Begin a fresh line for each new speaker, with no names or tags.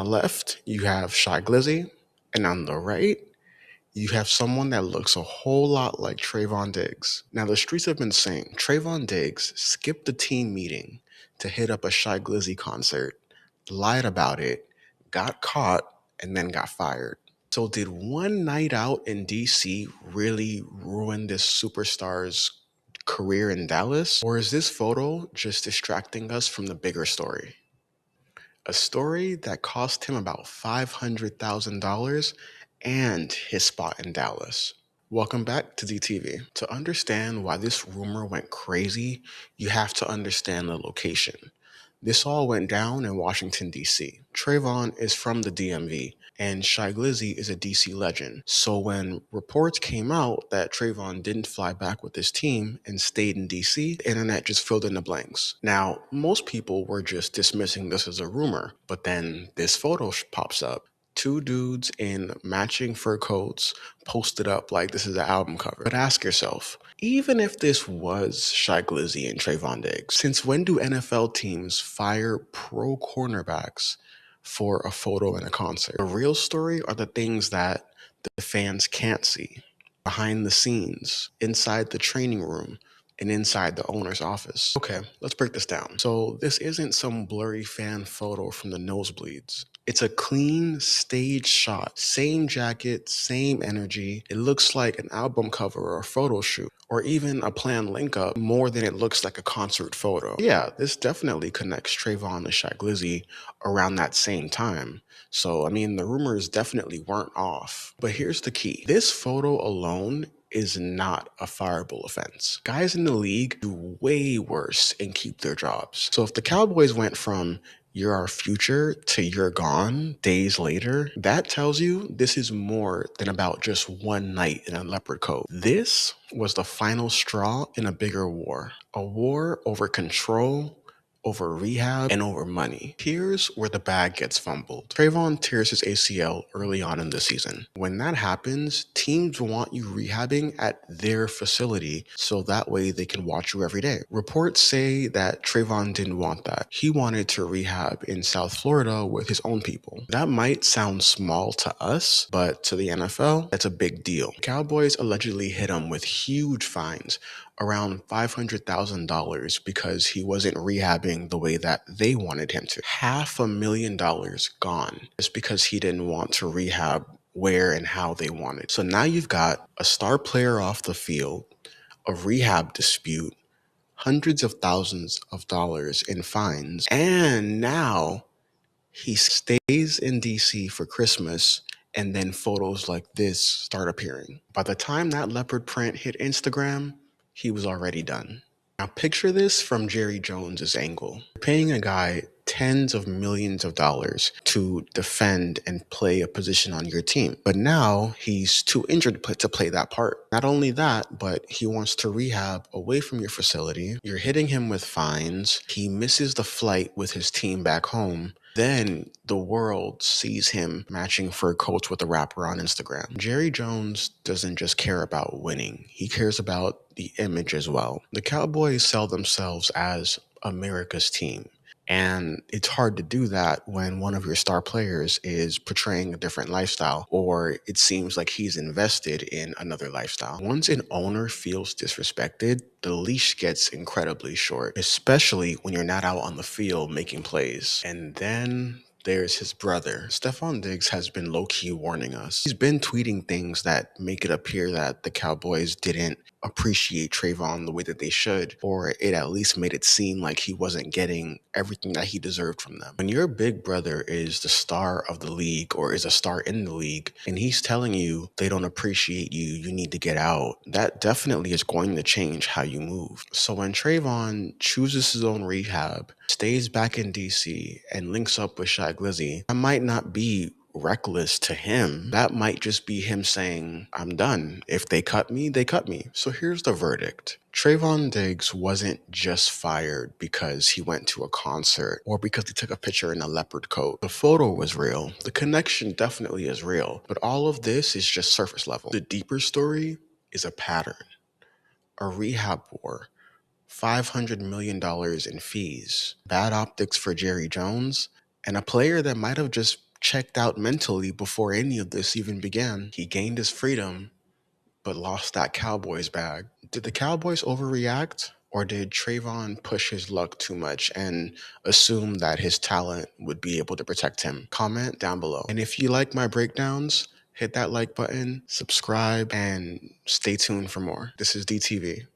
On the left, you have Shy Glizzy, and on the right, you have someone that looks a whole lot like Trevon Diggs. Now, the streets have been saying Trevon Diggs skipped the team meeting to hit up a Shy Glizzy concert, lied about it, got caught, and then got fired. So, did one night out in DC really ruin this superstar's career in Dallas? Or is this photo just distracting us from the bigger story? A story that cost him about $500,000 and his spot in Dallas. Welcome back to DTV. To understand why this rumor went crazy, you have to understand the location. This all went down in Washington, D.C. Trevon is from the DMV, and Shy Glizzy is a DC legend. So when reports came out that Trevon didn't fly back with his team and stayed in DC, the internet just filled in the blanks. Now, most people were just dismissing this as a rumor, but then this photo pops up. Two dudes in matching fur coats posted up like this is an album cover. But ask yourself, even if this was Shy Glizzy and Trevon Diggs, since when do NFL teams fire pro cornerbacks for a photo in a concert? The real story are the things that the fans can't see behind the scenes, inside the training room, and inside the owner's office. Okay, let's break this down. So, this isn't some blurry fan photo from the nosebleeds. It's a clean stage shot. Same jacket, same energy. It looks like an album cover or a photo shoot, or even a planned link up more than it looks like a concert photo. Yeah, this definitely connects Trevon and Shy Glizzy around that same time. So, I mean, the rumors definitely weren't off. But here's the key. This photo alone is not a fireable offense. Guys in the league do way worse and keep their jobs. So if the Cowboys went from "you're our future" to "you're gone" days later, that tells you this is more than about just one night in a leopard coat. This was the final straw in a bigger war. A war over control, over rehab, and over money. Here's where the bag gets fumbled. Trevon tears his ACL early on in the season. When that happens, teams want you rehabbing at their facility so that way they can watch you every day. Reports say that Trevon didn't want that. He wanted to rehab in South Florida with his own people. That might sound small to us, but to the NFL, that's a big deal. Cowboys allegedly hit him with huge fines, around $500,000, because he wasn't rehabbing the way that they wanted him to. $500,000 gone just because he didn't want to rehab where and how they wanted. So now you've got a star player off the field, a rehab dispute, hundreds of thousands of dollars in fines, and now he stays in DC for Christmas, and then photos like this start appearing. By the time that leopard print hit Instagram, he was already done. Now picture this from Jerry Jones's angle. You're paying a guy tens of millions of dollars to defend and play a position on your team. But now he's too injured to play that part. Not only that, but he wants to rehab away from your facility. You're hitting him with fines. He misses the flight with his team back home. Then the world sees him matching fur coats with a rapper on Instagram. Jerry Jones doesn't just care about winning. He cares about the image as well. The Cowboys sell themselves as America's team. And it's hard to do that when one of your star players is portraying a different lifestyle, or it seems like he's invested in another lifestyle. Once an owner feels disrespected, the leash gets incredibly short, especially when you're not out on the field making plays. And then there's his brother. Stefon Diggs has been low-key warning us. He's been tweeting things that make it appear that the Cowboys didn't appreciate Trevon the way that they should, or it at least made it seem like he wasn't getting everything that he deserved from them. When your big brother is the star of the league or is a star in the league, and he's telling you they don't appreciate you, you need to get out, that definitely is going to change how you move. So when Trevon chooses his own rehab, stays back in DC, and links up with Shy Glizzy, that might not be reckless to him. That might just be him saying, I'm done. If they cut me, they cut me. So here's the verdict. Trevon Diggs wasn't just fired because he went to a concert or because he took a picture in a leopard coat. The photo was real. The connection definitely is real. But all of this is just surface level. The deeper story is a pattern, a rehab war, $500 million in fees, bad optics for Jerry Jones, and a player that might have just checked out mentally before any of this even began. He gained his freedom, but lost that Cowboys bag. Did the Cowboys overreact? Or did Trevon push his luck too much and assume that his talent would be able to protect him? Comment down below. And if you like my breakdowns, hit that like button, subscribe, and stay tuned for more. This is DTV.